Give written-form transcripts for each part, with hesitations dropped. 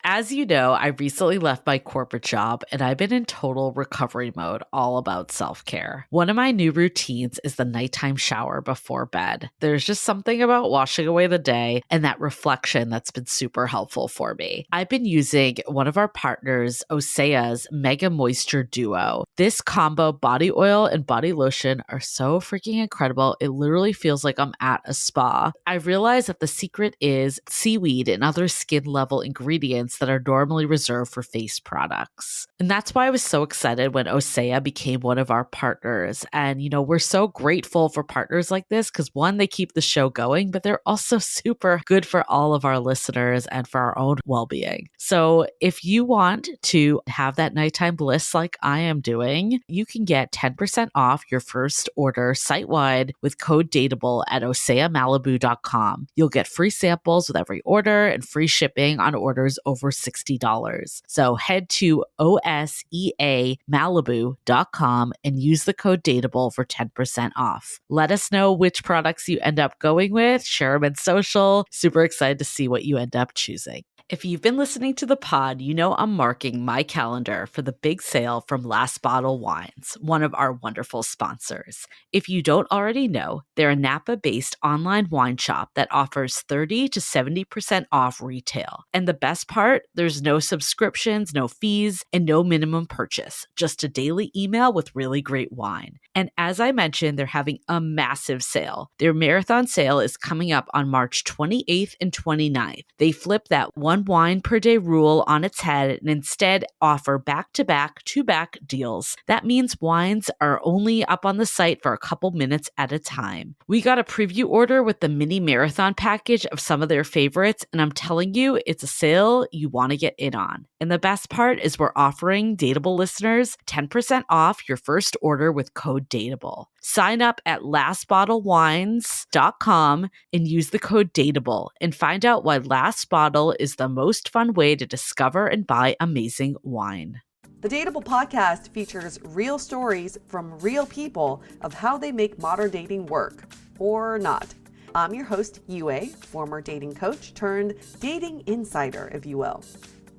As you know, I recently left my corporate job and I've been in total recovery mode, all about self-care. One of my new routines is the nighttime shower before bed. There's just something about washing away the day and that reflection that's been super helpful for me. I've been using one of our partners, Osea's Mega Moisture Duo. This combo body oil and body lotion are so freaking incredible. It literally feels like I'm at a spa. I realized that the secret is seaweed and other skin level ingredients that are normally reserved for face products. And that's why I was so excited when Osea became one of our partners. And, we're so grateful for partners like this because one, they keep the show going, but they're also super good for all of our listeners and for our own well-being. So if you want to have that nighttime bliss like I am doing, you can get 10% off your first order site-wide with code DATEABLE at oseamalibu.com. You'll get free samples with every order and free shipping on orders over $60. So head to oseamalibu.com and use the code DATEABLE for 10% off. Let us know which products you end up going with. Share them in social. Super excited to see what you end up choosing. If you've been listening to the pod, you know I'm marking my calendar for the big sale from Last Bottle Wines, one of our wonderful sponsors. If you don't already know, they're a Napa-based online wine shop that offers 30 to 70% off retail. And the best part, there's no subscriptions, no fees, and no minimum purchase, just a daily email with really great wine. And as I mentioned, they're having a massive sale. Their marathon sale is coming up on March 28th and 29th. They flip that one wine per day rule on its head and instead offer back-to-back, two-back deals. That means wines are only up on the site for a couple minutes at a time. We got a preview order with the mini marathon package of some of their favorites, and I'm telling you, it's a sale you want to get in on. And the best part is we're offering Dateable listeners 10% off your first order with code DATEABLE. Sign up at lastbottlewines.com and use the code DATEABLE and find out why Last Bottle is the most fun way to discover and buy amazing wine. The Dateable podcast features real stories from real people of how they make modern dating work, or not. I'm your host, Yue, former dating coach turned dating insider, if you will.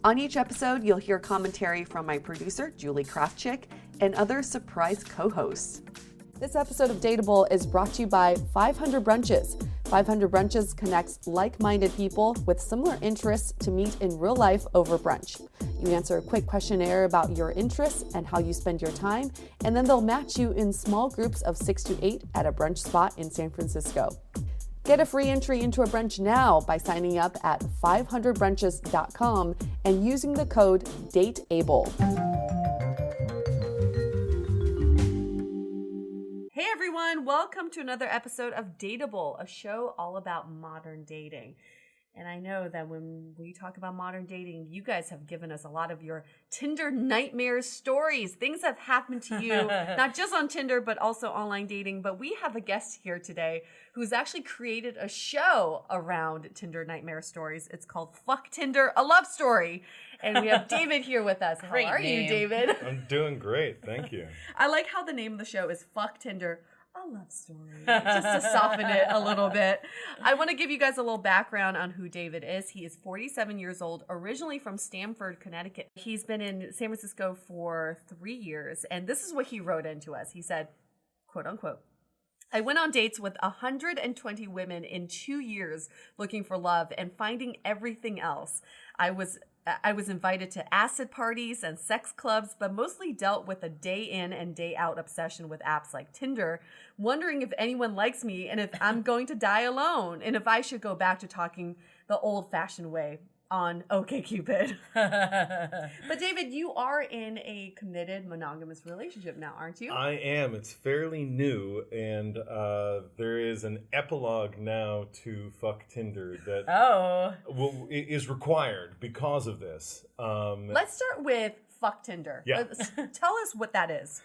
On each episode, you'll hear commentary from my producer, Julie Krafchick, and other surprise co-hosts. This episode of Dateable is brought to you by 500 Brunches. 500 Brunches connects like-minded people with similar interests to meet in real life over brunch. You answer a quick questionnaire about your interests and how you spend your time, and then they'll match you in small groups of 6 to 8 at a brunch spot in San Francisco. Get a free entry into a brunch now by signing up at 500brunches.com and using the code DATEABLE. Hey everyone, welcome to another episode of Dateable, a show all about modern dating. And I know that when we talk about modern dating, you guys have given us a lot of your Tinder nightmare stories. Things have happened to you, not just on Tinder, but also online dating. But we have a guest here today who's actually created a show around Tinder nightmare stories. It's called Fuck Tinder, a Love Story. And we have David here with us. How are you, David? I'm doing great. Thank you. I like how the name of the show is Fuck Tinder, a Love Story, just to soften it a little bit. I want to give you guys a little background on who David is. He is 47 years old, originally from Stamford, Connecticut. He's been in San Francisco for 3 years, and this is what he wrote into us. He said, quote unquote, I went on dates with 120 women in 2 years looking for love and finding everything else. I was invited to acid parties and sex clubs, but mostly dealt with a day in and day out obsession with apps like Tinder, wondering if anyone likes me and if I'm going to die alone and if I should go back to talking the old-fashioned way on OkCupid. But David, you are in a committed monogamous relationship now, aren't you? I am. It's fairly new, and there is an epilogue now to Fuck Tinder that is required because of this. Let's start with Fuck Tinder. Yeah. Tell us what that is.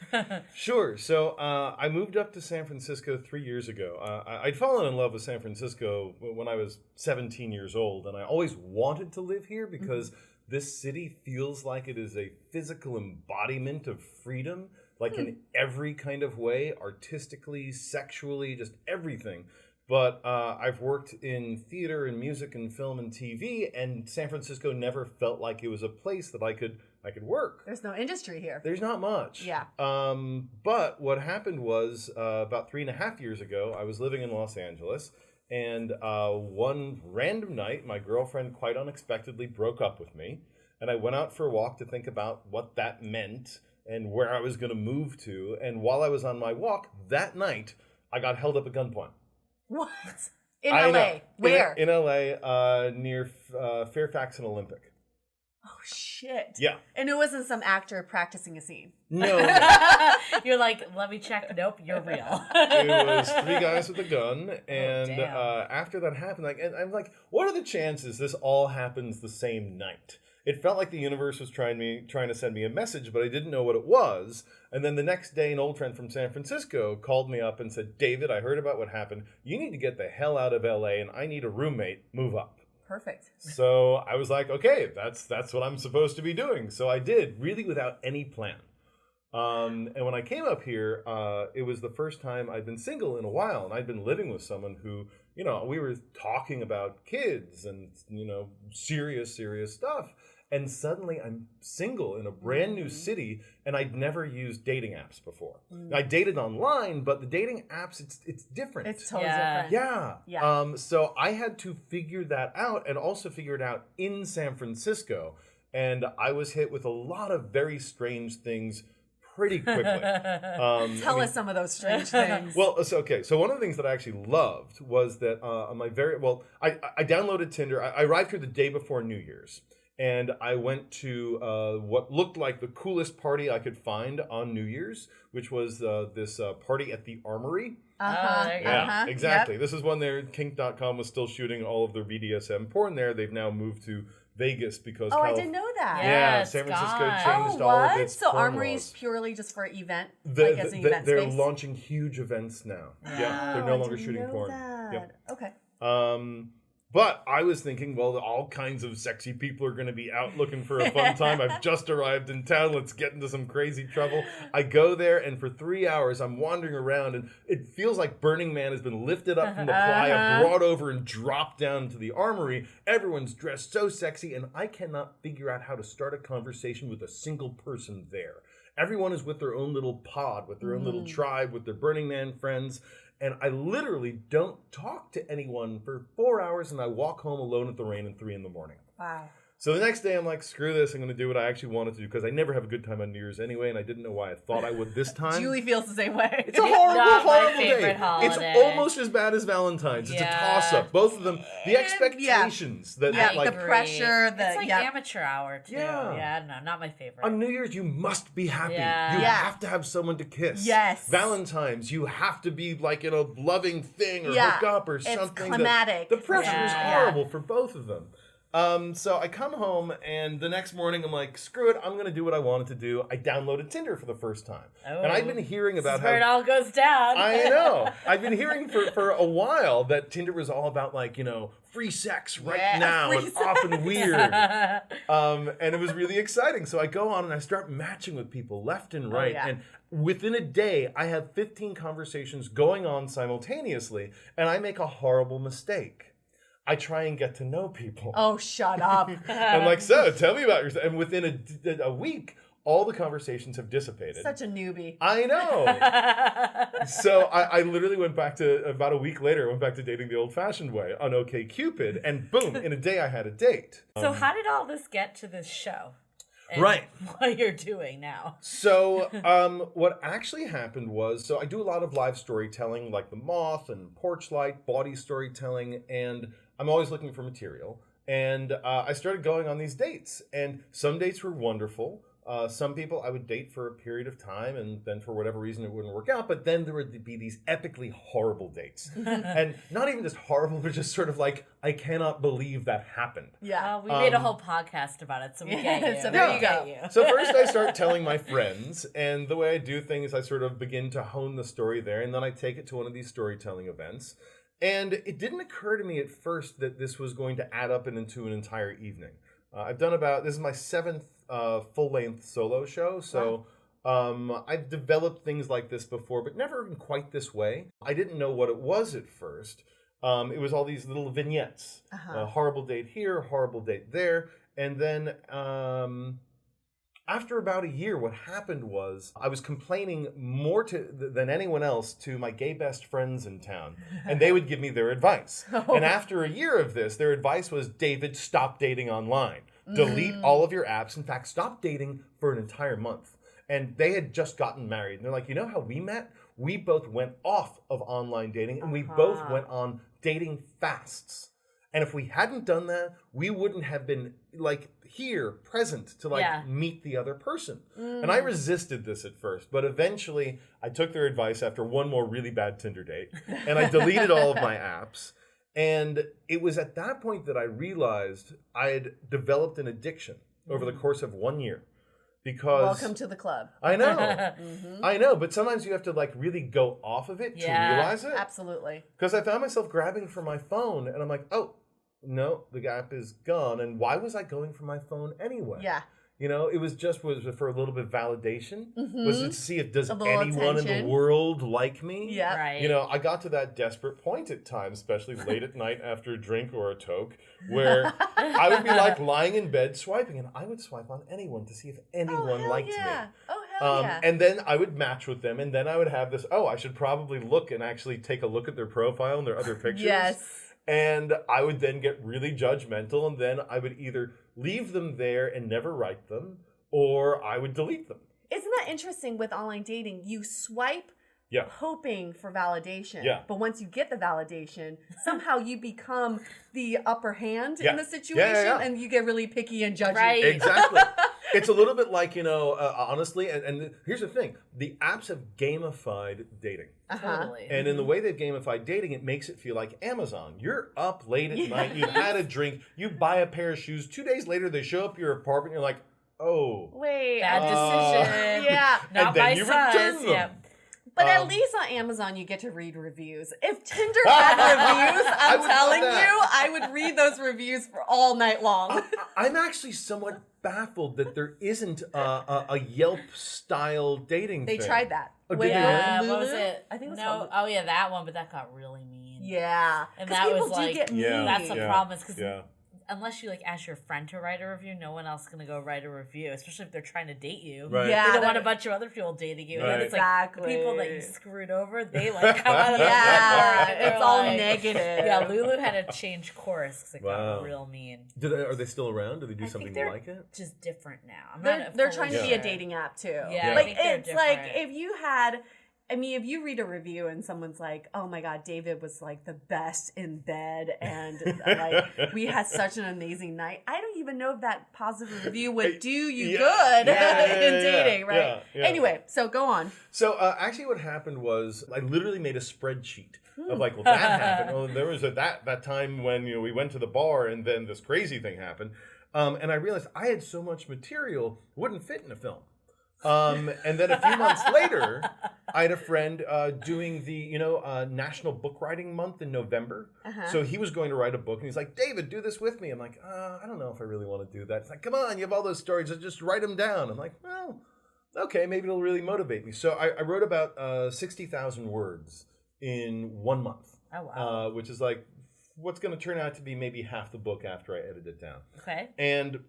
Sure. So I moved up to San Francisco 3 years ago. I'd fallen in love with San Francisco when I was 17 years old, and I always wanted to live here because this city feels like it is a physical embodiment of freedom, like in every kind of way, artistically, sexually, just everything But I've worked in theater and music and film and TV, and San Francisco never felt like it was a place that I could work. There's no industry here. There's not much. Yeah. But what happened was about 3.5 years ago, I was living in Los Angeles, and one random night, my girlfriend quite unexpectedly broke up with me, and I went out for a walk to think about what that meant and where I was going to move to. And while I was on my walk that night, I got held up at gunpoint. What? In LA? Where? In LA, near Fairfax and Olympic. Oh, shit. Yeah. And it wasn't some actor practicing a scene. No. You're like, let me check. Nope, you're real. It was 3 guys with a gun, and damn. after that happened, and I'm like, what are the chances this all happens the same night? It felt like the universe was trying to send me a message, but I didn't know what it was. And then the next day, an old friend from San Francisco called me up and said, David, I heard about what happened. You need to get the hell out of LA, and I need a roommate. Move up. Perfect. So I was like, okay, that's what I'm supposed to be doing. So I did, really without any plan. And when I came up here, it was the first time I'd been single in a while, and I'd been living with someone who, we were talking about kids and, serious stuff. And suddenly I'm single in a brand new city, and I'd never used dating apps before. I dated online, but the dating apps, it's different. It's totally different. Yeah. So I had to figure that out, and also figure it out in San Francisco. And I was hit with a lot of very strange things pretty quickly. Tell us some of those strange things. Well, so one of the things that I actually loved was that on my I downloaded Tinder. I arrived here the day before New Year's. And I went to what looked like the coolest party I could find on New Year's, which was this party at the Armory. Yeah, exactly. Yep. This is when Kink.com was still shooting all of their BDSM porn there. They've now moved to Vegas because I didn't know that. Yeah, San Francisco changed all of its So porn Armory's laws. Purely just for event, as an event they're space? launching huge events now. Yeah, they're no longer shooting porn. Yep. Okay. But I was thinking, well, all kinds of sexy people are going to be out looking for a fun time. I've just arrived in town. Let's get into some crazy trouble. I go there, and for 3 hours, I'm wandering around, and it feels like Burning Man has been lifted up from the playa, brought over, and dropped down to the Armory. Everyone's dressed so sexy, and I cannot figure out how to start a conversation with a single person there. Everyone is with their own little pod, with their own little tribe, with their Burning Man friends. And I literally don't talk to anyone for 4 hours, and I walk home alone at the rain at 3 a.m. Wow. So the next day, I'm like, screw this. I'm going to do what I actually wanted to do, because I never have a good time on New Year's anyway, and I didn't know why I thought I would this time. Julie feels the same way. It's a horrible day. Holiday. It's almost as bad as Valentine's. It's a toss-up. Both of them. The expectations. The pressure. It's like amateur hour, too. Yeah, no, not my favorite. On New Year's, you must be happy. Yeah. You have to have someone to kiss. Yes. Valentine's, you have to be like in a loving thing or hook up or something. It's climatic. The pressure is horrible for both of them. So I come home, and the next morning I'm like, screw it, I'm going to do what I wanted to do. I downloaded Tinder for the first time. And I've been hearing about how it all goes down. I know. I've been hearing for a while that Tinder was all about, like, free sex now and often weird. And it was really exciting. So I go on and I start matching with people left and right. And within a day, I have 15 conversations going on simultaneously, and I make a horrible mistake. I try and get to know people. Oh, shut up. I'm like, so tell me about yourself. And within a week, all the conversations have dissipated. Such a newbie. I know. So I literally went back to, about a week later, went back to dating the old-fashioned way on OkCupid, and boom, in a day I had a date. So how did all this get to this show? And right. What you're doing now. So what actually happened was, so I do a lot of live storytelling, like The Moth and Porchlight, body storytelling, and I'm always looking for material. And I started going on these dates, and some dates were wonderful. Some people I would date for a period of time, and then for whatever reason it wouldn't work out. But then there would be these epically horrible dates. And not even just horrible, but just sort of like, I cannot believe that happened. Yeah. We made a whole podcast about it, so we get you. So there you go. So first I start telling my friends, and the way I do things, I sort of begin to hone the story there, and then I take it to one of these storytelling events. And it didn't occur to me at first that this was going to add up into an entire evening. I've done this is my 7th full-length solo show, so I've developed things like this before, but never in quite this way. I didn't know what it was at first, It was all these little vignettes. Horrible date here, horrible date there. And then after about a year, what happened was I was complaining more than anyone else to my gay best friends in town. And they would give me their advice. And after a year of this, their advice was, David, stop dating online. Delete all of your apps. In fact, stop dating for an entire month. And they had just gotten married. And they're like, you know how we met? We both went off of online dating, and we both went on dating fasts. And if we hadn't done that, we wouldn't have been like here, present to like meet the other person. And I resisted this at first, but eventually I took their advice after one more really bad Tinder date, and I deleted all of my apps. And it was at that point that I realized I had developed an addiction over the course of 1 year. Because welcome to the club. I know. I know, but sometimes you have to like really go off of it to realize it. Absolutely. Because I found myself grabbing for my phone and I'm like, oh, no, the app is gone. And why was I going for my phone anyway? Yeah. You know, it was for a little bit of validation. Was it to see if does anyone in the world like me? Yeah. Right. You know, I got to that desperate point at times, especially late at night after a drink or a toke, where I would be like lying in bed swiping, and I would swipe on anyone to see if anyone liked me. Oh, hell yeah. And then I would match with them, and then I would have this, I should probably look and actually take a look at their profile and their other pictures. Yes. And I would then get really judgmental, and then I would either leave them there and never write them, or I would delete them. Isn't that interesting with online dating? You swipe hoping for validation. Yeah. But once you get the validation, somehow you become the upper hand in the situation, and you get really picky and judgy. Right. Exactly. It's a little bit like, honestly, and here's the thing. The apps have gamified dating. Totally. And in the way they've gamified dating, it makes it feel like Amazon. You're up late at night, you've had a drink, you buy a pair of shoes, 2 days later they show up at your apartment, you're like, oh. Wait. Bad decision. Yeah. Not and then my you size. return them. Yeah. But at least on Amazon, you get to read reviews. If Tinder had reviews, I'm telling you, I would read those reviews for all night long. I'm actually somewhat baffled that there isn't a Yelp-style dating They thing. tried that. Oh, did they really? What was Lulu? it? I think it was no. called- Oh yeah, that one, but that got really mean. Yeah. And 'Cause that people was do like, get mean. that's the problem, is because Yeah. unless you like ask your friend to write a review, no one else is gonna go write a review, especially if they're trying to date you. Right. Yeah. You don't want a bunch of other people dating you. And then it's like Exactly. the people that you screwed over, they like come out of the Yeah, woodwork, and they're it's all like- negative. Yeah, Lulu had to change course because it Wow. got real mean. Are they still around? Do they do I something think they're like it? just different now. They're trying to be a sure. dating app too. Yeah, I Like think they're it's like different. if you had if you read a review and someone's like, "Oh my God, David was like the best in bed, and like we had such an amazing night." I don't even know if that positive review would do you good in dating, right? Yeah. Anyway, so go on. So actually what happened was I literally made a spreadsheet of like, well, that happened. Well, there was that time when we went to the bar and then this crazy thing happened. And I realized I had so much material it wouldn't fit in a film. And then a few months later, I had a friend doing the National Book Writing Month in November. So he was going to write a book, and he's like, "David, do this with me." I'm like, I don't know if I really want to do that. It's like, come on, you have all those stories, just write them down. I'm like, well, okay, maybe it'll really motivate me. So I wrote about 60,000 words in 1 month. Oh wow. Which is like what's going to turn out to be maybe half the book after I edit it down. Okay. And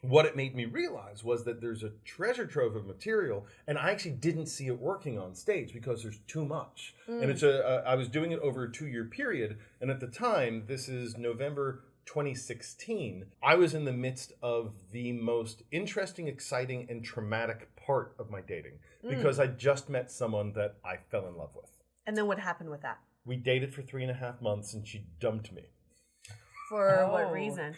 what it made me realize was that there's a treasure trove of material, and I actually didn't see it working on stage because there's too much. And it's I was doing it over a 2-year period, and at the time, this is November 2016, I was in the midst of the most interesting, exciting, and traumatic part of my dating because I just met someone that I fell in love with. And then what happened with that? We dated for 3.5 months, and she dumped me. For what reason?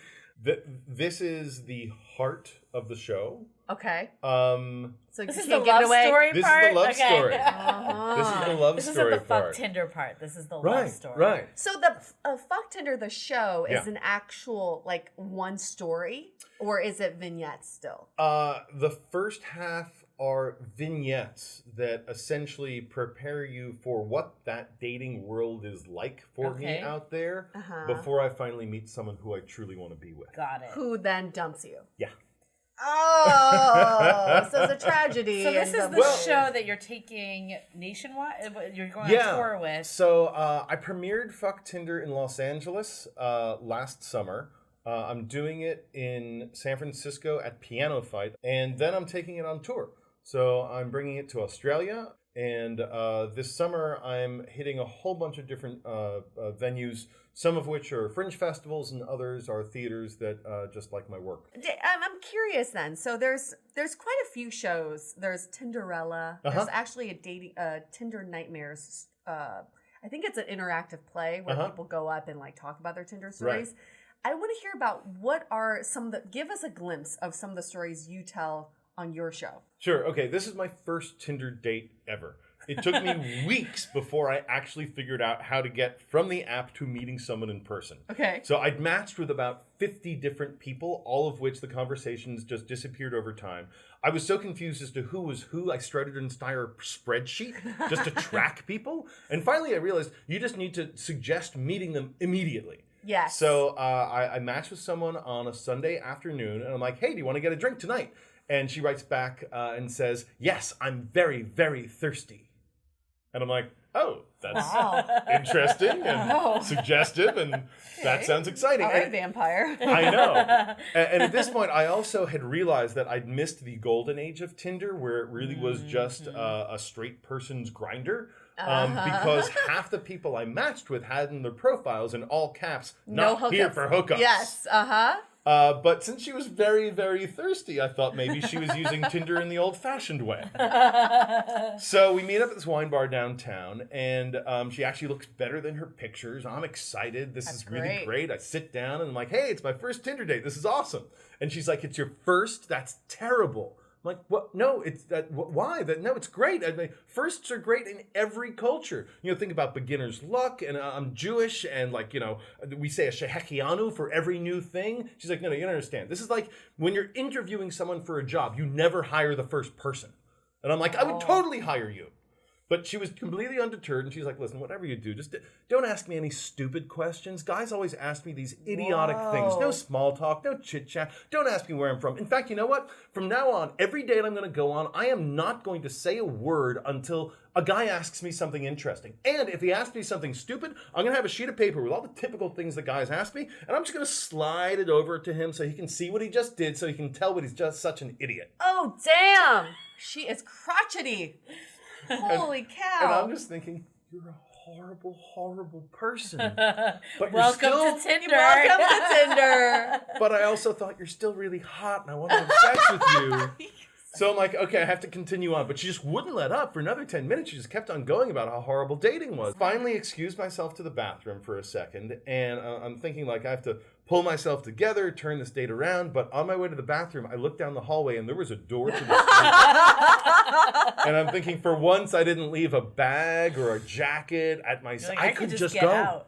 This is the heart of the show. Okay. So So This you is can't the give it love away? story This part? is the love Okay. story. Uh-huh. This is the love This story isn't the fuck part. Tinder part. This is the love Right, story. right. So the Fuck Tinder, the show, is Yeah. an actual like one story, or is it vignettes still? The first half are vignettes that essentially prepare you for what that dating world is like for me Okay. out there Uh-huh. before I finally meet someone who I truly want to be with. Got it. Who then dumps you? Yeah. Oh, so it's a tragedy. So this is the show that you're taking nationwide. You're going on tour with. So I premiered Fuck Tinder in Los Angeles last summer. I'm doing it in San Francisco at Piano Fight, and then I'm taking it on tour. So I'm bringing it to Australia, and this summer I'm hitting a whole bunch of different venues, some of which are fringe festivals and others are theaters that just like my work. I'm curious then. So there's quite a few shows. There's Tinderella. There's actually a Tinder Nightmares. I think it's an interactive play where people go up and like talk about their Tinder stories. Right. I want to hear about what are some of the. Give us a glimpse of some of the stories you tell on your show. Sure. Okay. This is my first Tinder date ever. It took me weeks before I actually figured out how to get from the app to meeting someone in person. Okay. So I'd matched with about 50 different people, all of which the conversations just disappeared over time. I was so confused as to who was who, I started an entire spreadsheet just to track people. And finally I realized you just need to suggest meeting them immediately. Yes. So I matched with someone on a Sunday afternoon, and I'm like, hey, do you want to get a drink tonight? And she writes back and says, yes, I'm very, very thirsty. And I'm like, oh, that's interesting and suggestive, and that sounds exciting. All right, vampire. I know. And at this point, I also had realized that I'd missed the golden age of Tinder, where it really was just a straight person's grinder. Because half the people I matched with had in their profiles in all caps, not here for hookups. Yes, but since she was very, very thirsty, I thought maybe she was using Tinder in the old-fashioned way. So we meet up at this wine bar downtown, and she actually looks better than her pictures. I'm excited. This is really great. I sit down, and I'm like, hey, it's my first Tinder date. This is awesome. And she's like, it's your first? That's terrible. I'm like, what? No, it's that. Why? No, it's great. I mean, firsts are great in every culture. You know, think about beginner's luck, and I'm Jewish, and like, you know, we say a shehekianu for every new thing. She's like, no, you don't understand. This is like when you're interviewing someone for a job, you never hire the first person. And I'm like, I would totally hire you. But she was completely undeterred, and she's like, listen, whatever you do, just don't ask me any stupid questions. Guys always ask me these idiotic things. No small talk, no chit-chat. Don't ask me where I'm from. In fact, you know what? From now on, every date I'm going to go on, I am not going to say a word until a guy asks me something interesting. And if he asks me something stupid, I'm going to have a sheet of paper with all the typical things that guys ask me, and I'm just going to slide it over to him so he can see what he just did, so he can tell what he's just such an idiot. Oh, damn! She is crotchety. Holy cow. And I'm just thinking, you're a horrible, horrible person. But Welcome to Tinder. Welcome to Tinder. But I also thought you're still really hot and I want to have sex with you. So I'm like, okay, I have to continue on. But she just wouldn't let up for another 10 minutes. She just kept on going about how horrible dating was. Finally excused myself to the bathroom for a second. And I'm thinking like I have to pull myself together, turn this date around. But on my way to the bathroom, I looked down the hallway and there was a door to the street. And I'm thinking, for once, I didn't leave a bag or a jacket at my side. Like, I could just get go. Out.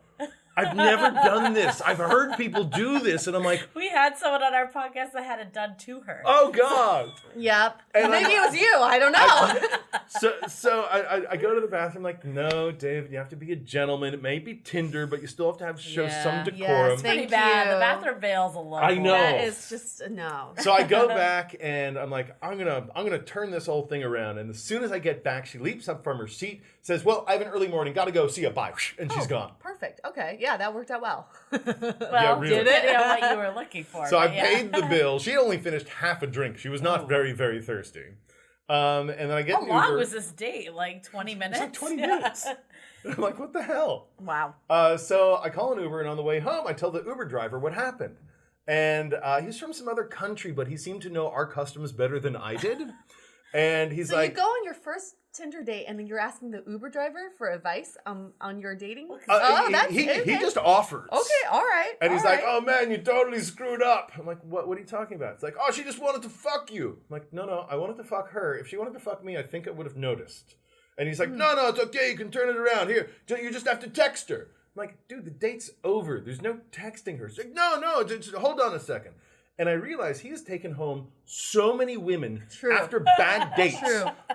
I've never done this. I've heard people do this, and I'm like, we had someone on our podcast that had it done to her. oh God. Yep. And maybe it was you. I don't know. So I go to the bathroom like, no, David, you have to be a gentleman. It may be Tinder, but you still have to show some decorum. Yes, Pretty thank bad. you. The bathroom veil's a low. I know. That is just no. So I go back and I'm like, I'm gonna turn this whole thing around. And as soon as I get back, she leaps up from her seat, says, well, I have an early morning, gotta go, see ya, bye, and she's gone. Perfect. Okay. Yeah, that worked out well. Well, really. did it? What you were looking for. So I paid the bill. She only finished half a drink. She was not very, very thirsty. And then I get How an long Uber. was this date? Like 20 minutes? It's like 20 minutes. I'm like, what the hell? Wow. So I call an Uber, and on the way home, I tell the Uber driver what happened. And he's from some other country, but he seemed to know our customs better than I did. And he's So like, you go on your first Tinder date, and then you're asking the Uber driver for advice on your dating? he just offered. Okay, all right. And he's all like, right. oh man, you totally screwed up. I'm like, what are you talking about? It's like, oh, she just wanted to fuck you. I'm like, no, I wanted to fuck her. If she wanted to fuck me, I think I would have noticed. And he's like, no, it's okay. You can turn it around. Here, you just have to text her. I'm like, dude, the date's over. There's no texting her. She's like, no, just hold on a second. And I realize he has taken home so many women after bad dates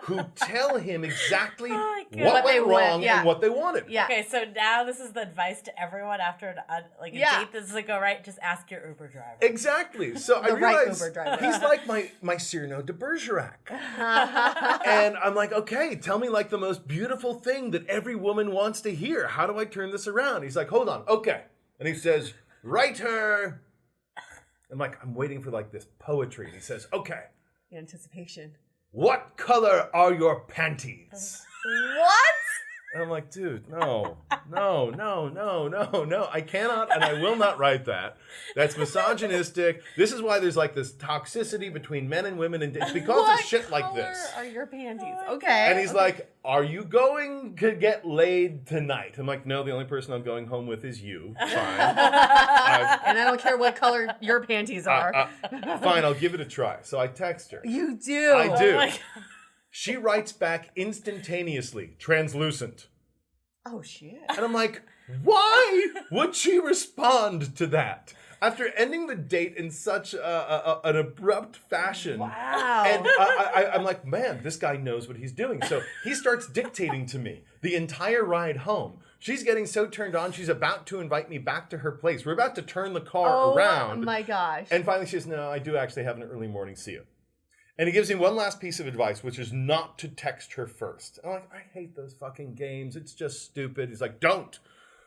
who tell him exactly God. what they went want, wrong yeah. and what they wanted. Yeah. Okay, so now this is the advice to everyone after a date that doesn't go right. Just ask your Uber driver. Exactly. So I The right realized Uber driver. he's like my Cyrano de Bergerac. And I'm like, okay, tell me like the most beautiful thing that every woman wants to hear. How do I turn this around? He's like, hold on, okay. And he says, write her. I'm like, I'm waiting for like this poetry. And he says, okay. Anticipation. What color are your panties? What? And I'm like, dude, no. I cannot and I will not write that. That's misogynistic. This is why there's like this toxicity between men and women, and it's because of shit like this. What color are your panties? Okay. And he's like, are you going to get laid tonight? I'm like, no, the only person I'm going home with is you. Fine. And I don't care what color your panties are. Fine, I'll give it a try. So I text her. You do. I do. Oh my God. She writes back instantaneously, translucent. Oh, shit. And I'm like, why would she respond to that? After ending the date in such an abrupt fashion. Wow. And I'm like, man, this guy knows what he's doing. So he starts dictating to me the entire ride home. She's getting so turned on, she's about to invite me back to her place. We're about to turn the car around. Oh, my gosh. And finally she says, no, I do actually have an early morning. See you. And he gives me one last piece of advice, which is not to text her first. I'm like, I hate those fucking games. It's just stupid. He's like, don't.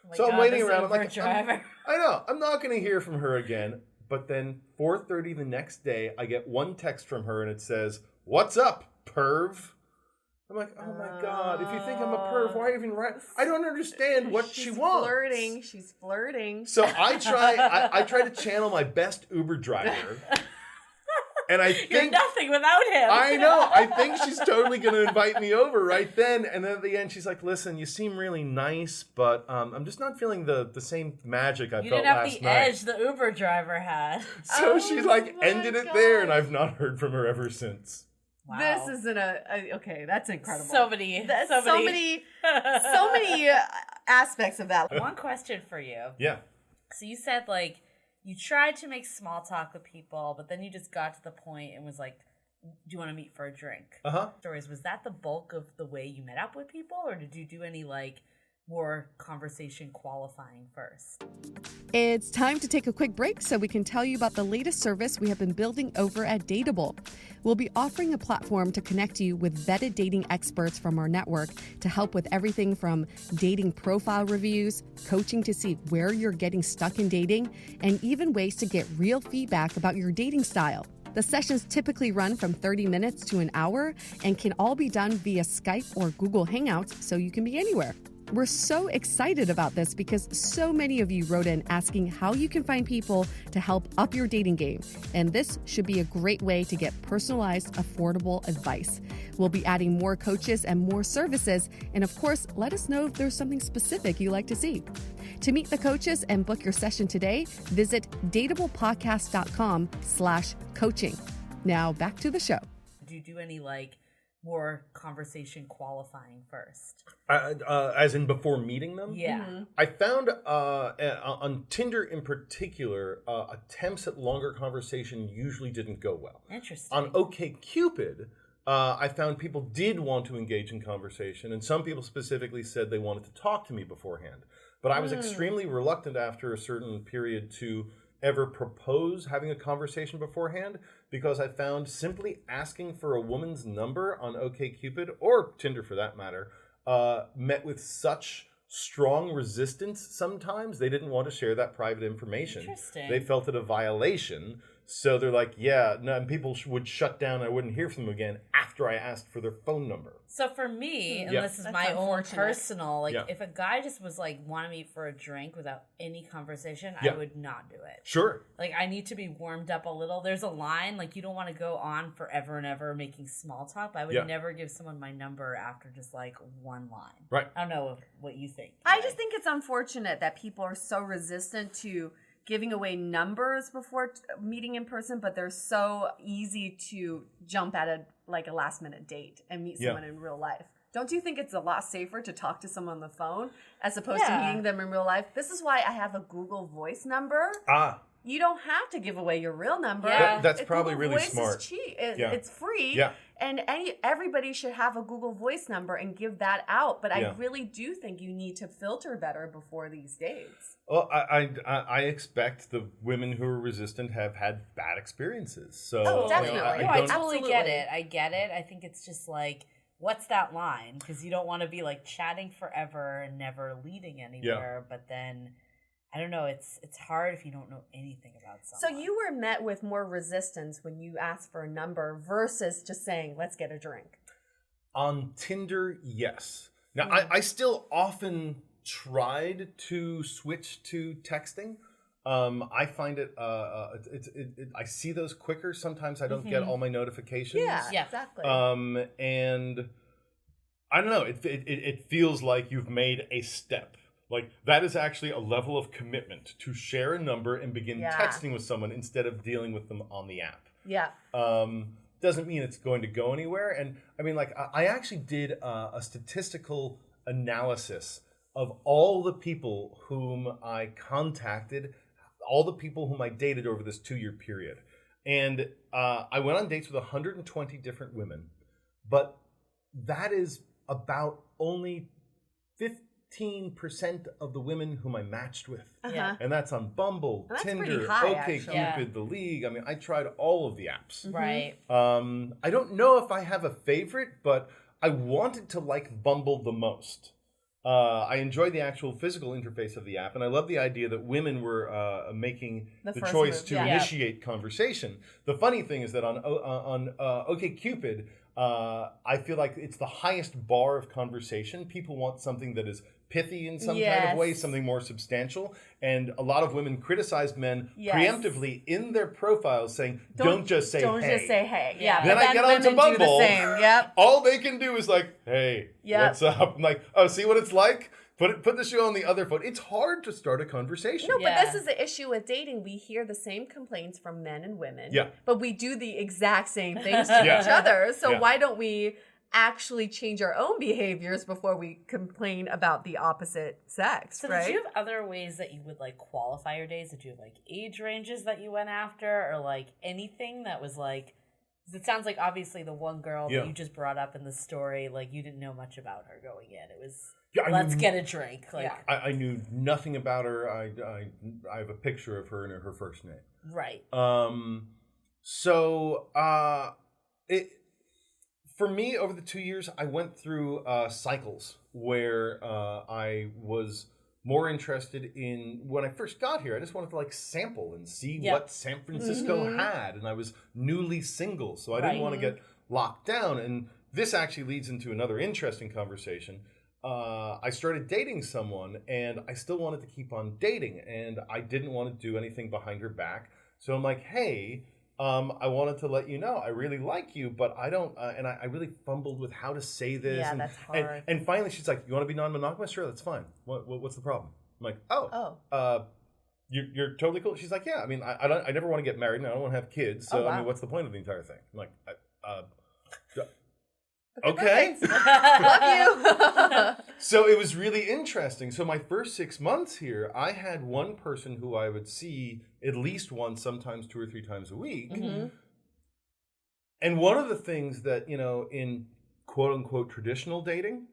Oh my So I'm God, waiting this around. I'm Uber like, driver. I know. I'm not going to hear from her again. But then 4:30 the next day, I get one text from her and it says, what's up, perv? I'm like, oh my God. If you think I'm a perv, why even write? I don't understand what she wants. She's flirting. So I try to channel my best Uber driver. And I think You're nothing without him. I know. I think she's totally going to invite me over right then. And then at the end, she's like, listen, you seem really nice, but I'm just not feeling the same magic I You felt didn't have last the night. edge the Uber driver had. So she like my ended it there, and God. I've not heard from her ever since. Wow. This isn't okay. That's incredible. so many aspects of that. One question for you. Yeah. So you said like you tried to make small talk with people, but then you just got to the point and was like, do you want to meet for a drink? Stories. Was that the bulk of the way you met up with people, or did you do any like more conversation qualifying first? It's time to take a quick break so we can tell you about the latest service we have been building over at DATEABLE. We'll be offering a platform to connect you with vetted dating experts from our network to help with everything from dating profile reviews, coaching to see where you're getting stuck in dating, and even ways to get real feedback about your dating style. The sessions typically run from 30 minutes to an hour and can all be done via Skype or Google Hangouts, so you can be anywhere. We're so excited about this because so many of you wrote in asking how you can find people to help up your dating game. And this should be a great way to get personalized, affordable advice. We'll be adding more coaches and more services. And of course, let us know if there's something specific you like to see. To meet the coaches and book your session today, visit dateablepodcast.com/coaching. Now back to the show. Do you do any like more conversation qualifying first? As in before meeting them? Yeah. Mm-hmm. I found on Tinder in particular, attempts at longer conversation usually didn't go well. Interesting. On OkCupid, I found people did want to engage in conversation, and some people specifically said they wanted to talk to me beforehand. But I was extremely reluctant after a certain period to ever propose having a conversation beforehand, because I found simply asking for a woman's number on OkCupid, or Tinder for that matter, met with such strong resistance sometimes. They didn't want to share that private information. Interesting. They felt it a violation. So they're like, yeah, no, and people would shut down. I wouldn't hear from them again after I asked for their phone number. So for me, and Yeah. this is That's my own unfortunate. personal, like Yeah. if a guy just was like, want to meet for a drink without any conversation, Yeah. I would not do it. Sure. Like I need to be warmed up a little. There's a line, like you don't want to go on forever and ever making small talk, but I would Yeah. never give someone my number after just like one line. Right. I don't know what you think. I just think it's unfortunate that people are so resistant to giving away numbers before meeting in person, but they're so easy to jump at a last minute date and meet someone in real life. Don't you think it's a lot safer to talk to someone on the phone as opposed to Yeah. meeting them in real life? This is why I have a Google Voice number. You don't have to give away your real number. Yeah. That's probably Google really Voice smart. is cheap. Yeah. It's free. Yeah. And everybody should have a Google Voice number and give that out. But I really do think you need to filter better before these dates. Well, I expect the women who are resistant have had bad experiences. So definitely. I totally get it. I get it. I think it's just like, what's that line? Because you don't want to be like chatting forever and never leading anywhere. But then, I don't know, it's hard if you don't know anything about someone. So you were met with more resistance when you asked for a number versus just saying, let's get a drink. On Tinder, yes. Now, I still often tried to switch to texting. I find it, I see those quicker. Sometimes I don't get all my notifications. Yeah, exactly. And I don't know, it feels like you've made a step. Like, that is actually a level of commitment to share a number and begin texting with someone instead of dealing with them on the app. Yeah. Doesn't mean it's going to go anywhere. And I mean, like, I actually did a statistical analysis of all the people whom I contacted, all the people whom I dated over this 2-year period. And I went on dates with 120 different women, but that is about only 15% of the women whom I matched with. And that's on Bumble, Tinder, OkCupid, The League. I mean, I tried all of the apps. Right. I don't know if I have a favorite, but I wanted to like Bumble the most. I enjoyed the actual physical interface of the app, and I love the idea that women were making the choice to initiate conversation. The funny thing is that on OkCupid, I feel like it's the highest bar of conversation. People want something that is pithy in some kind of way, something more substantial. And a lot of women criticize men preemptively in their profiles saying, don't just say hey. Don't just say hey. Yeah. Then I get onto Bumble. Do the same. Yep. All they can do is like, hey, what's up? I'm like, oh, see what it's like? Put the shoe on the other foot. It's hard to start a conversation. No, but this is the issue with dating. We hear the same complaints from men and women. Yeah. But we do the exact same things to each other. So why don't we actually change our own behaviors before we complain about the opposite sex, so right? Did you have other ways that you would like qualify your days? Did you have like age ranges that you went after, or like anything that was like, 'cause it sounds like obviously the one girl that you just brought up in the story, like you didn't know much about her going in. It was let's get a drink. Like I knew nothing about her. I have a picture of her and her first name. Right. For me, over the 2 years, I went through cycles where I was more interested in, when I first got here, I just wanted to like sample and see what San Francisco had. And I was newly single, so I didn't want to get locked down. And this actually leads into another interesting conversation. I started dating someone, and I still wanted to keep on dating, and I didn't want to do anything behind her back. So I'm like, hey, I wanted to let you know I really like you, but I don't, and I really fumbled with how to say this. Yeah, and, that's hard. And finally she's like, you want to be non-monogamous? Sure, that's fine. What's the problem? I'm like, you're totally cool. She's like, yeah, I mean, I never want to get married, and I don't want to have kids, so I mean, what's the point of the entire thing? I'm like, okay. Love you. So it was really interesting. So my first 6 months here, I had one person who I would see at least once, sometimes 2 or 3 times a week. Mm-hmm. And one of the things that, you know, in quote unquote traditional dating,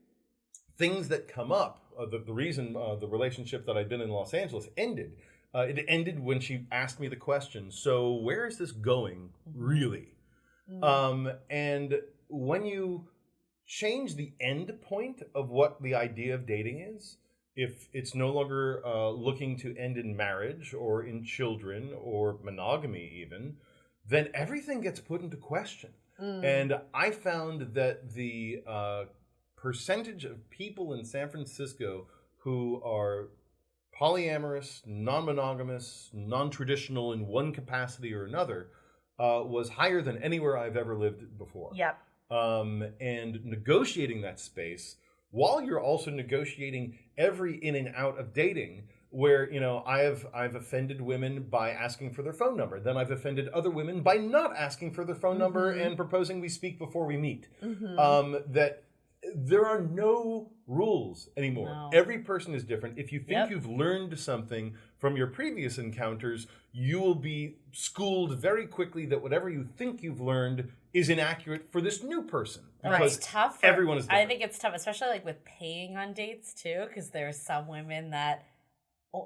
things that come up, the reason the relationship that I'd been in Los Angeles ended, it ended when she asked me the question, so where is this going, really? Mm-hmm. And when you change the end point of what the idea of dating is, if it's no longer looking to end in marriage or in children or monogamy even, then everything gets put into question. And I found that the percentage of people in San Francisco who are polyamorous, non-monogamous, non-traditional in one capacity or another was higher than anywhere I've ever lived before. Yep. And negotiating that space while you're also negotiating every in and out of dating, where, you know, I've offended women by asking for their phone number. Then I've offended other women by not asking for their phone number and proposing we speak before we meet. That there are no rules anymore. No. Every person is different. If you think Yep. you've learned something from your previous encounters, you will be schooled very quickly that whatever you think you've learned is inaccurate for this new person. It's tough. Everyone is different. I think it's tough, especially like with paying on dates too, because there's some women that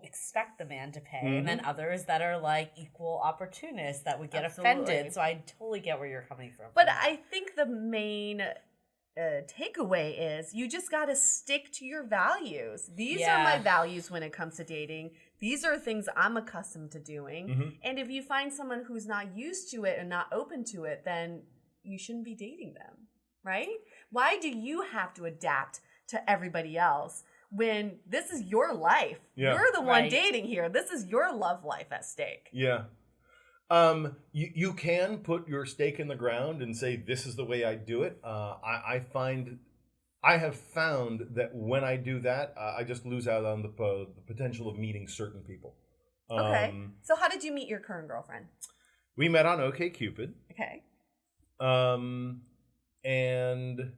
expect the man to pay, and then others that are like equal opportunists that would get offended. So I totally get where you're coming from. But I think the main takeaway is you just got to stick to your values. These are my values when it comes to dating. These are things I'm accustomed to doing. And if you find someone who's not used to it and not open to it, then you shouldn't be dating them, right? Why do you have to adapt to everybody else when this is your life? Yeah. You're the one dating here. This is your love life at stake. Yeah. You can put your stake in the ground and say, this is the way I do it. I have found that when I do that, I just lose out on the potential of meeting certain people. Okay. So how did you meet your current girlfriend? We met on OkCupid. Okay. And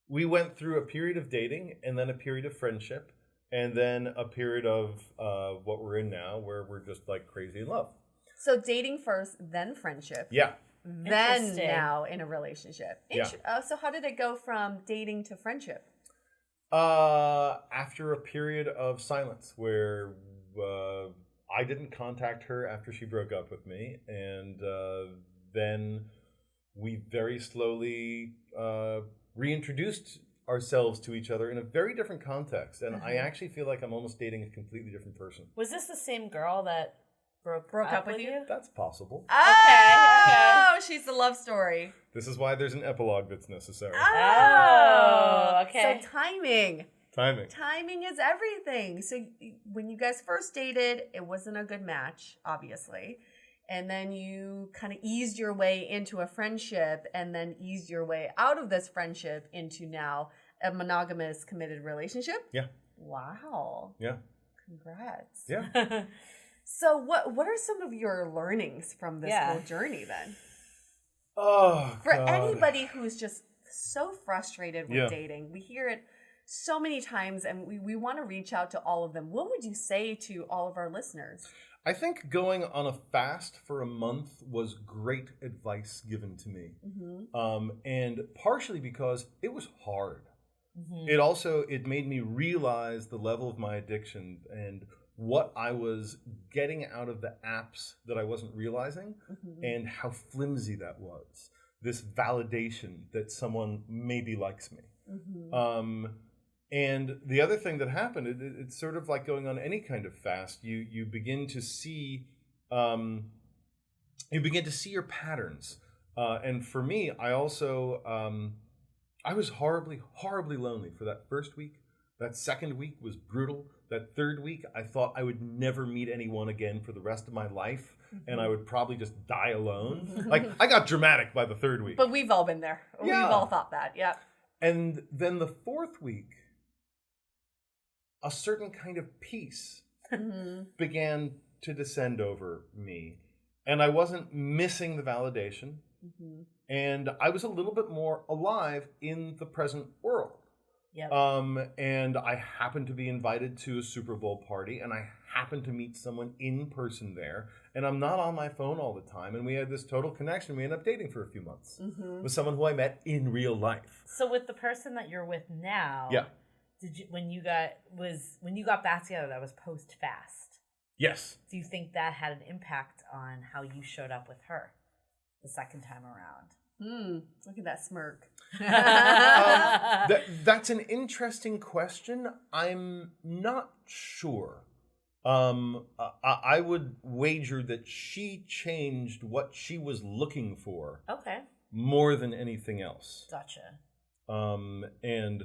we went through a period of dating and then a period of friendship and then a period of what we're in now where we're just like crazy in love. So dating first, then friendship. Yeah. Then now in a relationship. Yeah. So how did it go from dating to friendship? After a period of silence where I didn't contact her after she broke up with me, and then we very slowly reintroduced ourselves to each other in a very different context. And I actually feel like I'm almost dating a completely different person. Was this the same girl that broke up with you? That's possible. Oh, she's the love story. This is why there's an epilogue that's necessary. Oh, okay. So timing. Timing is everything. So when you guys first dated, it wasn't a good match, obviously. And then you kind of eased your way into a friendship and then eased your way out of this friendship into now a monogamous committed relationship? Yeah. Wow. Yeah. Congrats. Yeah. So what are some of your learnings from this whole journey then? Oh, For God. anybody who's just so frustrated with dating, we hear it so many times and we want to reach out to all of them. What would you say to all of our listeners? I think going on a fast for a month was great advice given to me. And partially because it was hard. It made me realize the level of my addiction and what I was getting out of the apps that I wasn't realizing and how flimsy that was. This validation that someone maybe likes me. And the other thing that happened, it's sort of like going on any kind of fast. You begin to see your patterns. And for me, I also I was horribly, horribly lonely for that first week. That second week was brutal. That third week, I thought I would never meet anyone again for the rest of my life, and I would probably just die alone. Like, I got dramatic by the third week. But we've all been there. Yeah. We've all thought that, yeah. And then the fourth week, a certain kind of peace began to descend over me. And I wasn't missing the validation. And I was a little bit more alive in the present world. Yep. And I happened to be invited to a Super Bowl party, and I happened to meet someone in person there. And I'm not on my phone all the time. And we had this total connection. We ended up dating for a few months with someone who I met in real life. So with the person that you're with now, did you when you got back together, that was post fast? Yes. Do you think that had an impact on how you showed up with her the second time around? Look at that smirk. That's an interesting question. I'm not sure. I would wager that she changed what she was looking for. Okay. More than anything else. Gotcha. And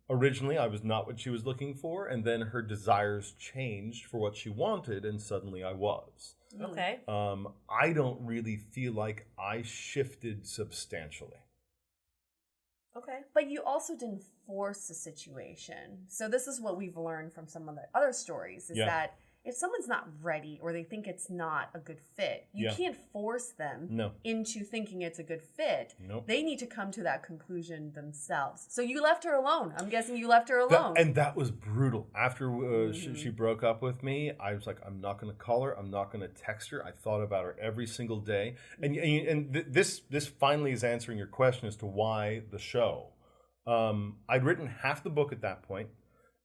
originally I was not what she was looking for, and then her desires changed for what she wanted, and suddenly I was. Okay. I don't really feel like I shifted substantially. Okay. But you also didn't force the situation. So this is what we've learned from some of the other stories is that if someone's not ready or they think it's not a good fit, you can't force them into thinking it's a good fit. Nope. They need to come to that conclusion themselves. So you left her alone. I'm guessing you left her alone. And that was brutal. After she broke up with me, I was like, I'm not going to call her. I'm not going to text her. I thought about her every single day. And this finally is answering your question as to why the show. I'd written half the book at that point.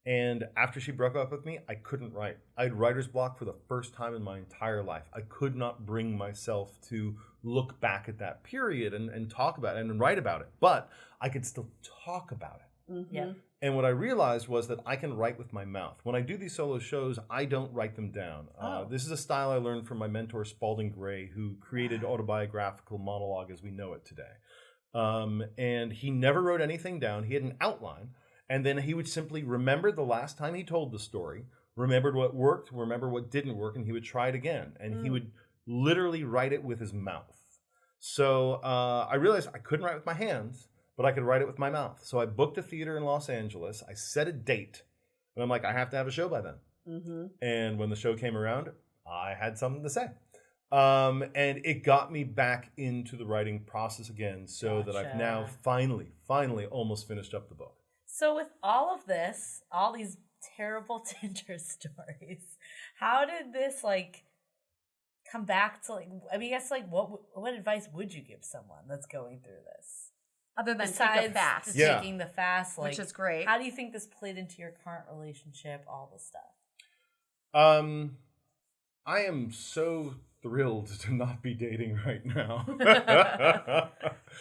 And after she broke up with me, I couldn't write. I had writer's block for the first time in my entire life. I could not bring myself to look back at that period and talk about it and write about it. But I could still talk about it. Mm-hmm. Yeah. And what I realized was that I can write with my mouth. When I do these solo shows, I don't write them down. This is a style I learned from my mentor, Spalding Gray, who created autobiographical monologue as we know it today. And he never wrote anything down. He had an outline. And then he would simply remember the last time he told the story, remembered what worked, remember what didn't work, and he would try it again. And he would literally write it with his mouth. So I realized I couldn't write with my hands, but I could write it with my mouth. So I booked a theater in Los Angeles. I set a date. And I'm like, I have to have a show by then. Mm-hmm. And when the show came around, I had something to say. And it got me back into the writing process again, so that I've now finally almost finished up the book. So with all of this, all these terrible Tinder stories, how did this come back to I guess what advice would you give someone that's going through this? Other than besides take a fast. taking the fast, which is great. How do you think this played into your current relationship, all this stuff? I am so thrilled to not be dating right now.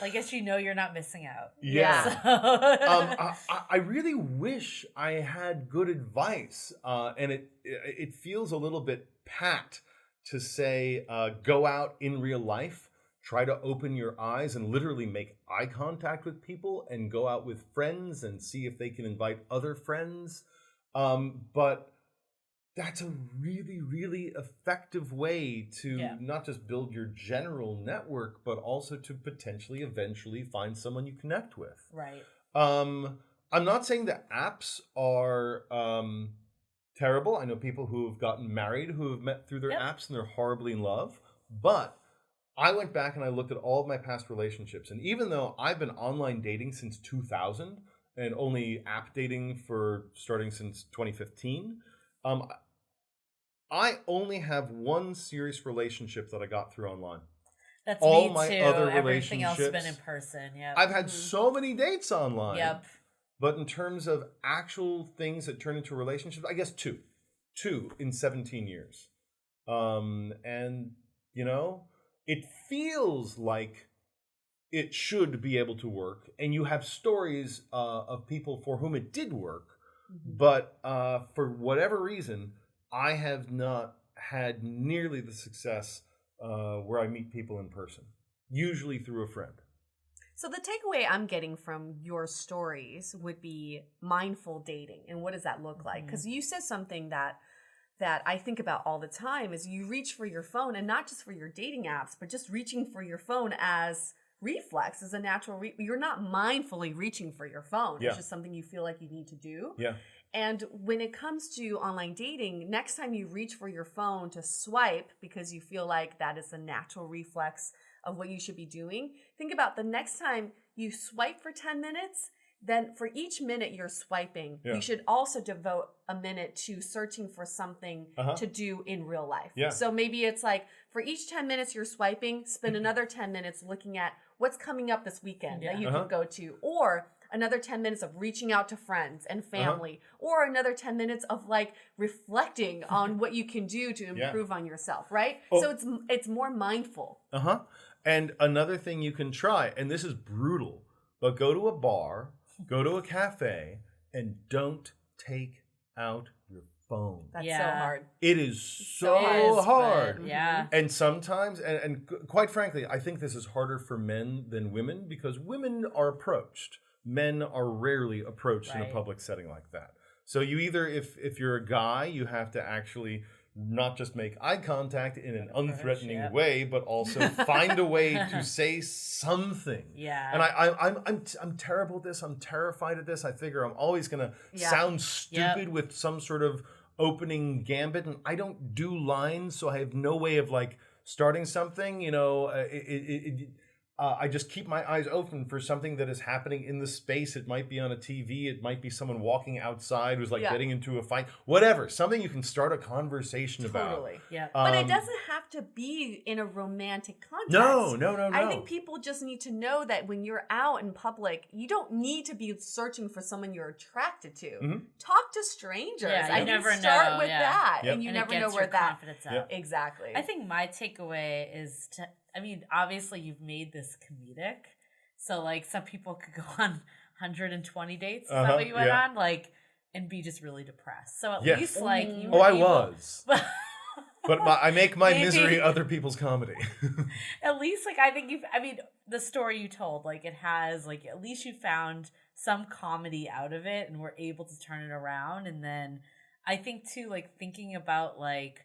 I guess you're not missing out. Yeah. So. I really wish I had good advice, and it feels a little bit pat to say, go out in real life, try to open your eyes and literally make eye contact with people, and go out with friends and see if they can invite other friends. But that's a really, really effective way to not just build your general network, but also to potentially eventually find someone you connect with. Right. I'm not saying that apps are terrible. I know people who have gotten married who have met through their apps and they're horribly in love. But I went back and I looked at all of my past relationships. And even though I've been online dating since 2000 and only app dating starting since 2015, I only have one serious relationship that I got through online. That's all me my too. other Everything else has relationships been in person. Yeah. I've had so many dates online. Yep. But in terms of actual things that turn into relationships, I guess two in 17 years. And it feels like it should be able to work. And you have stories of people for whom it did work. Mm-hmm. But for whatever reason, I have not had nearly the success where I meet people in person, usually through a friend. So the takeaway I'm getting from your stories would be mindful dating. And what does that look like? Because you said something that I think about all the time is you reach for your phone, and not just for your dating apps, but just reaching for your phone as reflex, as a natural you're not mindfully reaching for your phone. It's just something you feel like you need to do. Yeah. And when it comes to online dating, next time you reach for your phone to swipe because you feel like that is a natural reflex of what you should be doing, think about the next time you swipe for 10 minutes, then for each minute you're swiping, you should also devote a minute to searching for something to do in real life. Yeah. So maybe it's like for each 10 minutes you're swiping, spend another 10 minutes looking at what's coming up this weekend that you can go to, or another 10 minutes of reaching out to friends and family, or another 10 minutes of reflecting on what you can do to improve on yourself, right? Oh. So it's more mindful. And another thing you can try, and this is brutal, but go to a bar, go to a cafe, and don't take out your phone. That's so hard. It is so hard. Yeah. And sometimes, and quite frankly, I think this is harder for men than women, because women are approached. Men are rarely approached in a public setting like that. So you either, if you're a guy, you have to actually not just make eye contact in an unthreatening way, but also find a way to say something. Yeah. And I'm terrible at this. I'm terrified at this. I figure I'm always going to sound stupid with some sort of opening gambit, and I don't do lines, so I have no way of like starting something. I just keep my eyes open for something that is happening in the space. It might be on a TV. It might be someone walking outside who's like getting into a fight. Whatever. Something you can start a conversation about. Totally. Yeah. But it doesn't have to be in a romantic context. No. I think people just need to know that when you're out in public, you don't need to be searching for someone you're attracted to. Mm-hmm. Talk to strangers. Yeah, I you never start know, with that. Yep. And you And it never gets know where your that... confidence out. Yep. Exactly. I think my takeaway is obviously you've made this comedic. So, like, some people could go on 120 dates. Is that what you went on? Like, and be just really depressed. So, at least, like, you were I able, was. But I make my Maybe. misery other people's comedy. At least, like, I think the story you told, like, it has, like, at least you found some comedy out of it and were able to turn it around. And then I think, too, like, thinking about, like,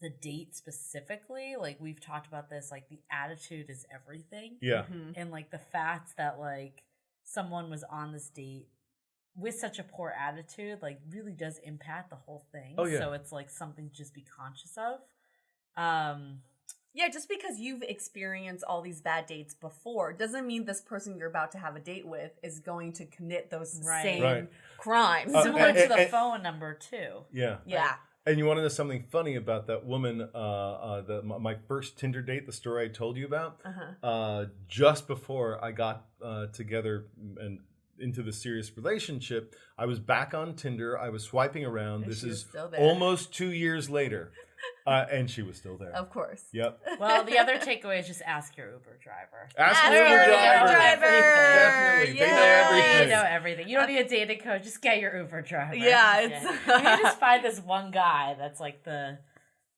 the date specifically, like we've talked about this, like the attitude is everything. Yeah. Mm-hmm. And like the fact that like someone was on this date with such a poor attitude, like really does impact the whole thing. Oh, yeah. So it's like something to just be conscious of. Yeah, just because you've experienced all these bad dates before doesn't mean this person you're about to have a date with is going to commit those same crimes. Similar to the phone number too. Yeah. Yeah. And you want to know something funny about that woman, my first Tinder date, the story I told you about? Just before I got together and into the serious relationship, I was back on Tinder. I was swiping around. And this she was is still there. almost 2 years later. And she was still there. Of course. Yep. Well, the other takeaway is just ask your Uber driver. Ask your your Uber driver. driver. Definitely. They know everything. They know everything. You don't need a dating coach. Just get your Uber driver. Yeah, it's You can just find this one guy that's like the...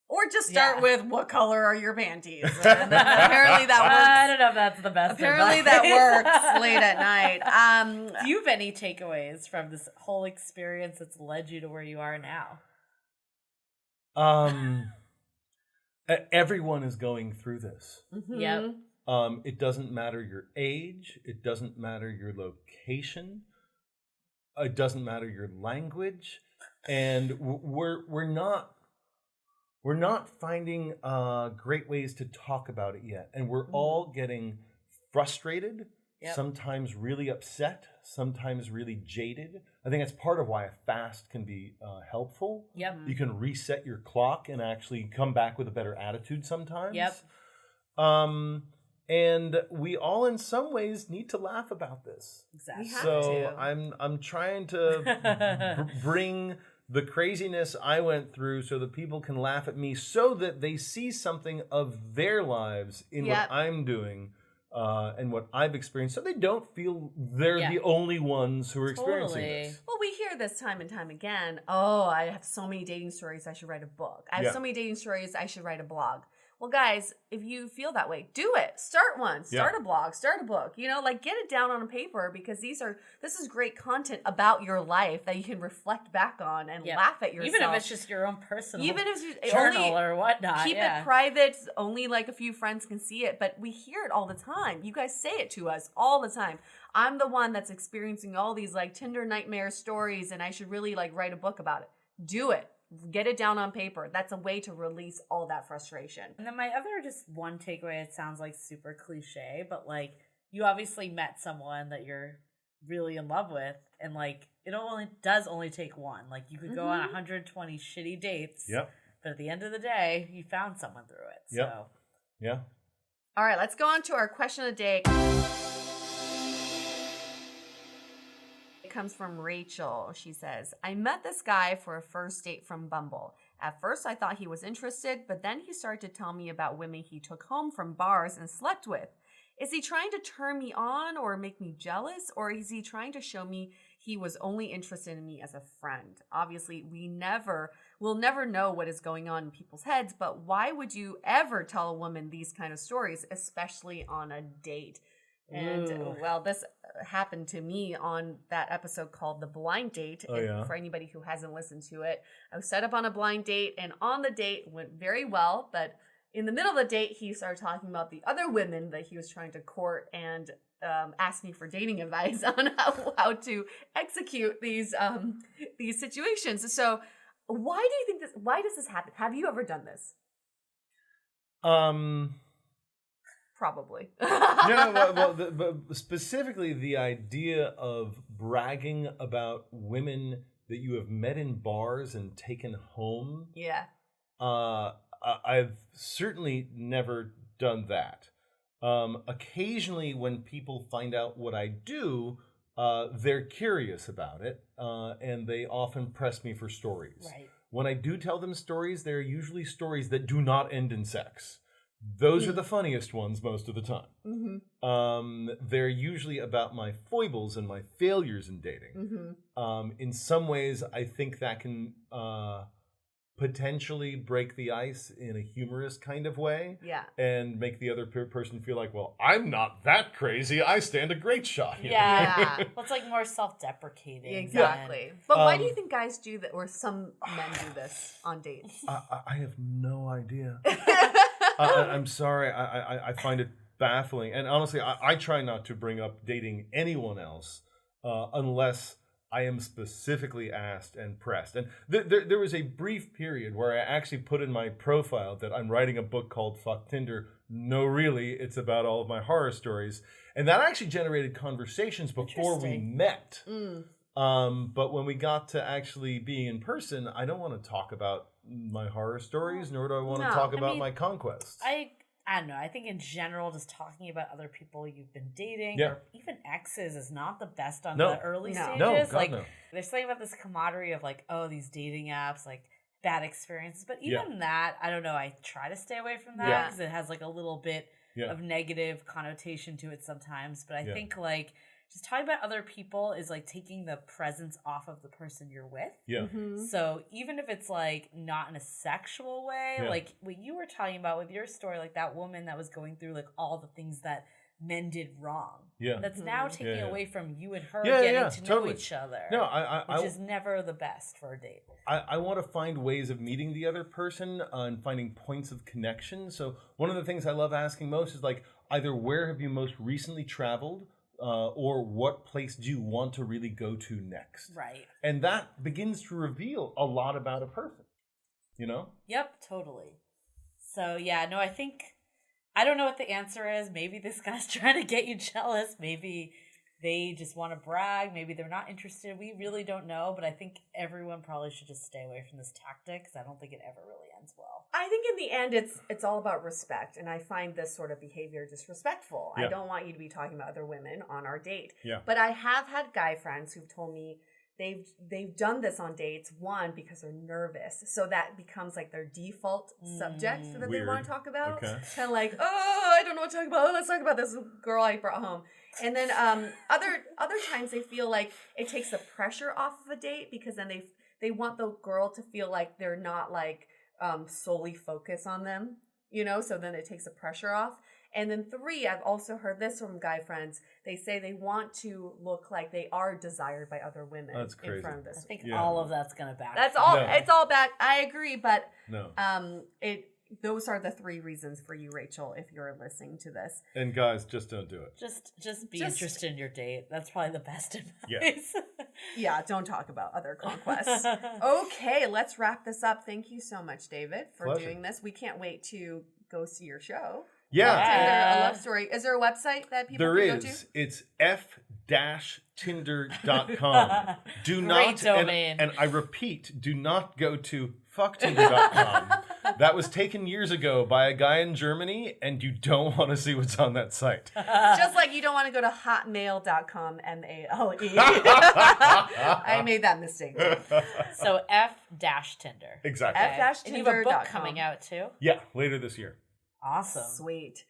Or just start with, what color are your panties? And then apparently that works. I don't know if that's the best Apparently advice. that works late at night. Do you have any takeaways from this whole experience that's led you to where you are now? Everyone is going through this. Mm-hmm. Yep. It doesn't matter your age. It doesn't matter your location. It doesn't matter your language. And we're not finding great ways to talk about it yet. And we're all getting frustrated, sometimes really upset, sometimes really jaded. I think that's part of why a fast can be helpful. Yep. You can reset your clock and actually come back with a better attitude sometimes. Yep. And we all, in some ways, need to laugh about this. Exactly. We have So to. I'm trying to bring the craziness I went through so that people can laugh at me, so that they see something of their lives in what I'm doing and what I've experienced, so they don't feel they're the only ones who are experiencing this. Well, we hear this time and time again. Oh, I have so many dating stories, I should write a book. I have so many dating stories, I should write a blog. Well, guys, if you feel that way, do it. Start one. Start a blog. Start a book. You know, like get it down on a paper, because this is great content about your life that you can reflect back on and laugh at yourself. Even if it's just your own personal journal only, or whatnot. Keep it private. Only like a few friends can see it. But we hear it all the time. You guys say it to us all the time. I'm the one that's experiencing all these like Tinder nightmare stories, and I should really like write a book about it. Do it. Get it down on paper. That's a way to release all that frustration. And then my other just one takeaway, it sounds like super cliche, but like you obviously met someone that you're really in love with, and like it does only take one. Like you could go on 120 shitty dates, but at the end of the day, you found someone through it. So yeah. All right, let's go on to our question of the day. Comes from Rachel. She says, I met this guy for a first date from Bumble. At first, I thought he was interested, but then he started to tell me about women he took home from bars and slept with. Is he trying to turn me on or make me jealous, or is he trying to show me he was only interested in me as a friend? Obviously, we'll never know what is going on in people's heads, but why would you ever tell a woman these kind of stories, especially on a date? And well, this happened to me on that episode called The Blind Date. For anybody who hasn't listened to it, I was set up on a blind date, and on the date went very well. But in the middle of the date, he started talking about the other women that he was trying to court, and asked me for dating advice on how to execute these situations. So Why do you think this? Why does this happen? Have you ever done this? Probably. But specifically the idea of bragging about women that you have met in bars and taken home. Yeah. I've certainly never done that. Occasionally, when people find out what I do, they're curious about it, and they often press me for stories. Right. When I do tell them stories, they're usually stories that do not end in sex. Those are the funniest ones most of the time. Mm-hmm. They're usually about my foibles and my failures in dating. Mm-hmm. In some ways, I think that can potentially break the ice in a humorous kind of way. Yeah. And make the other person feel like, well, I'm not that crazy. I stand a great shot here. Yeah. Well, it's like more self-deprecating. Exactly. But why do you think guys do that, or some men do this on dates? I have no idea. I'm sorry. I find it baffling. And honestly, I try not to bring up dating anyone else unless I am specifically asked and pressed. And there was a brief period where I actually put in my profile that I'm writing a book called Fuck Tinder. No, really, it's about all of my horror stories. And that actually generated conversations before we met. But when we got to actually being in person, I don't want to talk about my horror stories, nor do I want to talk about my conquests. I don't know. I think in general, just talking about other people you've been dating or even exes is not the best on the early stages. No, God, like, no. There's something about this camaraderie of like, oh, these dating apps, like bad experiences. But even that, I don't know. I try to stay away from that because it has like a little bit of negative connotation to it sometimes. But I think like just talking about other people is like taking the presence off of the person you're with. Yeah. Mm-hmm. So even if it's like not in a sexual way, like what you were talking about with your story, like that woman that was going through like all the things that men did wrong. Yeah. That's now taking away from you and her getting to know each other. No, which is never the best for a date. I want to find ways of meeting the other person and finding points of connection. So one of the things I love asking most is like either where have you most recently traveled? Or what place do you want to really go to next? Right. And that begins to reveal a lot about a person, you know? Yep, totally. So, yeah, no, I don't know what the answer is. Maybe this guy's trying to get you jealous. Maybe they just want to brag. Maybe they're not interested. We really don't know. But I think everyone probably should just stay away from this tactic because I don't think it ever really ends well. I think in the end, it's all about respect, and I find this sort of behavior disrespectful. I don't want you to be talking about other women on our date. Yeah. But I have had guy friends who've told me they've done this on dates, one, because they're nervous, so that becomes like their default subject that they want to talk about. Okay. Kind of like, oh, I don't know what to talk about. Let's talk about this girl I brought home. And then other times they feel like it takes the pressure off of a date because then they want the girl to feel like they're not like solely focus on them, you know, so then it takes the pressure off. And then 3, I've also heard this from guy friends. They say they want to look like they are desired by other women. That's crazy. In front of this. I think all of that's going to back. That's all. No. It's all back. I agree, but those are the 3 reasons for you, Rachel, if you're listening to this. And guys, just don't do it. Just be interested in your date. That's probably the best advice. Yeah, don't talk about other conquests. Okay, let's wrap this up. Thank you so much, David, for doing this. We can't wait to go see your show. Yeah. Tinder, a love story. Is there a website that people can go to? There is. It's f-tinder.com. Do not, Great domain. And I repeat, do not go to fucktinder.com. That was taken years ago by a guy in Germany, and you don't want to see what's on that site. Just like you don't want to go to hotmail.com, M-A-L-E. I made that mistake. So F-Tinder. Exactly. F-Tinder.com. And you have a book coming out too? Yeah, later this year. Awesome. Sweet.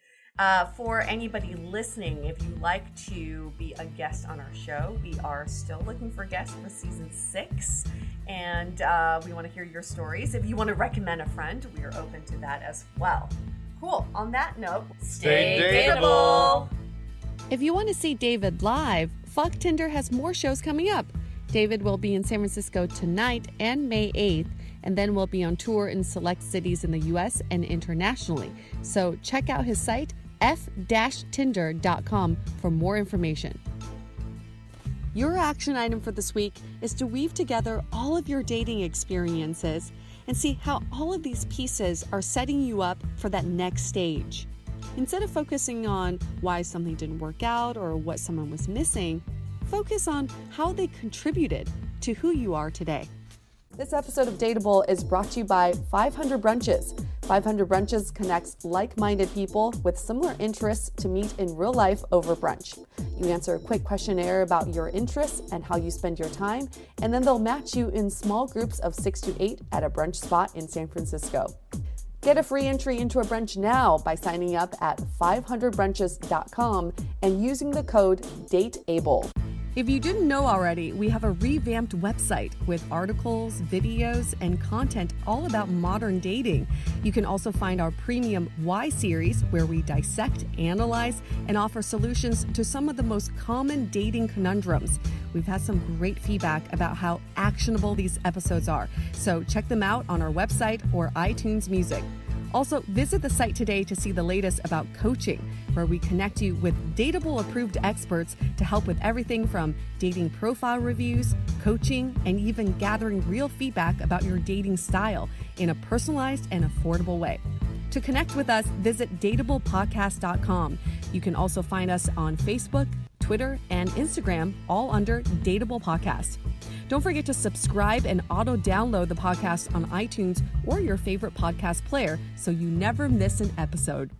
For anybody listening, if you'd like to be a guest on our show, we are still looking for guests for season 6. And we want to hear your stories. If you want to recommend a friend, we are open to that as well. Cool. On that note, stay dateable. If you want to see David live, Fuck Tinder has more shows coming up. David will be in San Francisco tonight and May 8th, and then will be on tour in select cities in the U.S. and internationally. So check out his site, f-tinder.com, for more information. Your action item for this week is to weave together all of your dating experiences and see how all of these pieces are setting you up for that next stage. Instead of focusing on why something didn't work out or what someone was missing, focus on how they contributed to who you are today. This episode of Dateable is brought to you by 500 Brunches. 500 Brunches connects like-minded people with similar interests to meet in real life over brunch. You answer a quick questionnaire about your interests and how you spend your time, and then they'll match you in small groups of 6 to 8 at a brunch spot in San Francisco. Get a free entry into a brunch now by signing up at 500brunches.com and using the code DATEABLE. If you didn't know already, we have a revamped website with articles, videos, and content all about modern dating. You can also find our premium Why series, where we dissect, analyze, and offer solutions to some of the most common dating conundrums. We've had some great feedback about how actionable these episodes are, so check them out on our website or iTunes Music. Also, visit the site today to see the latest about coaching, where we connect you with Dateable-approved experts to help with everything from dating profile reviews, coaching, and even gathering real feedback about your dating style in a personalized and affordable way. To connect with us, visit dateablepodcast.com. You can also find us on Facebook, Twitter, and Instagram, all under Dateable Podcast. Don't forget to subscribe and auto-download the podcast on iTunes or your favorite podcast player so you never miss an episode.